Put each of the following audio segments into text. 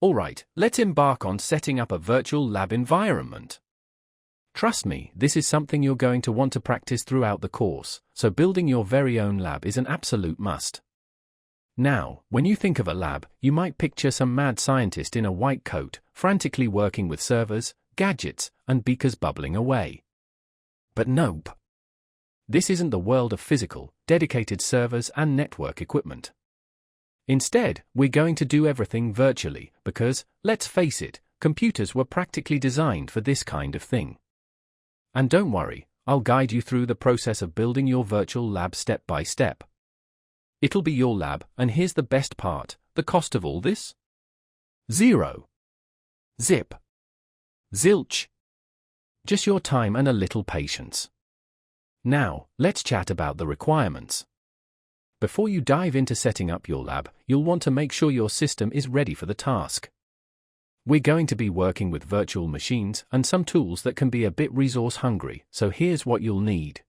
Alright, let's embark on setting up a virtual lab environment. Trust me, this is something you're going to want to practice throughout the course, so building your very own lab is an absolute must. Now, when you think of a lab, you might picture some mad scientist in a white coat, frantically working with servers, gadgets, and beakers bubbling away. But nope. This isn't the world of physical, dedicated servers and network equipment. Instead, we're going to do everything virtually, because, let's face it, computers were practically designed for this kind of thing. And don't worry, I'll guide you through the process of building your virtual lab step by step. It'll be your lab, and here's the best part, the cost of all this? Zero. Zip. Zilch. Just your time and a little patience. Now, let's chat about the requirements. Before you dive into setting up your lab, you'll want to make sure your system is ready for the task. We're going to be working with virtual machines and some tools that can be a bit resource hungry, so here's what you'll need.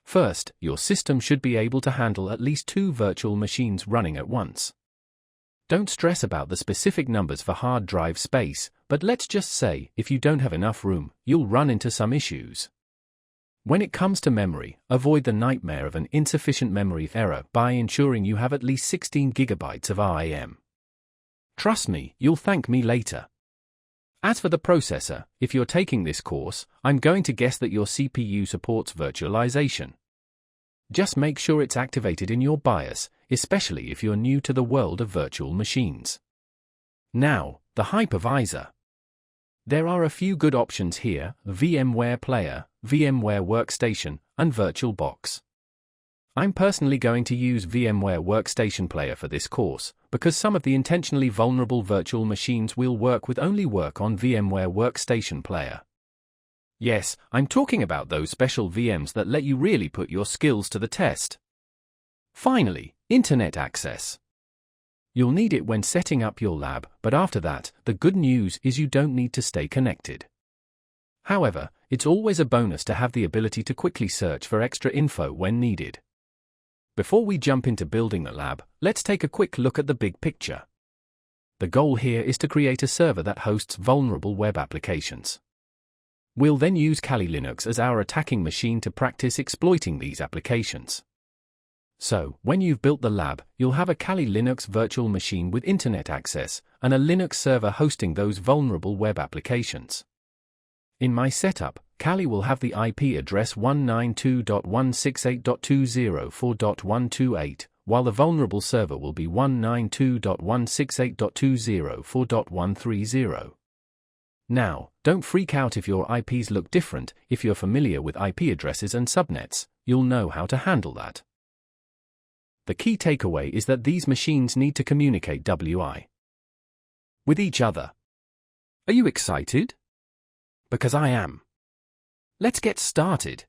First, your system should be able to handle at least 2 virtual machines running at once. Don't stress about the specific numbers for hard drive space, but let's just say, if you don't have enough room, you'll run into some issues. When it comes to memory, avoid the nightmare of an insufficient memory error by ensuring you have at least 16 GB of RAM. Trust me, you'll thank me later. As for the processor, if you're taking this course, I'm going to guess that your CPU supports virtualization. Just make sure it's activated in your BIOS, especially if you're new to the world of virtual machines. Now, the hypervisor. There are a few good options here: VMware Player, VMware Workstation, and VirtualBox. I'm personally going to use VMware Workstation Player for this course, because some of the intentionally vulnerable virtual machines we'll work with only work on VMware Workstation Player. Yes, I'm talking about those special VMs that let you really put your skills to the test. Finally, internet access. You'll need it when setting up your lab, but after that, the good news is you don't need to stay connected. However, it's always a bonus to have the ability to quickly search for extra info when needed. Before we jump into building the lab, let's take a quick look at the big picture. The goal here is to create a server that hosts vulnerable web applications. We'll then use Kali Linux as our attacking machine to practice exploiting these applications. So, when you've built the lab, you'll have a Kali Linux virtual machine with internet access, and a Linux server hosting those vulnerable web applications. In my setup, Kali will have the IP address 192.168.204.128, while the vulnerable server will be 192.168.204.130. Now, don't freak out if your IPs look different. If you're familiar with IP addresses and subnets, you'll know how to handle that. The key takeaway is that these machines need to communicate with each other. Are you excited? Because I am. Let's get started.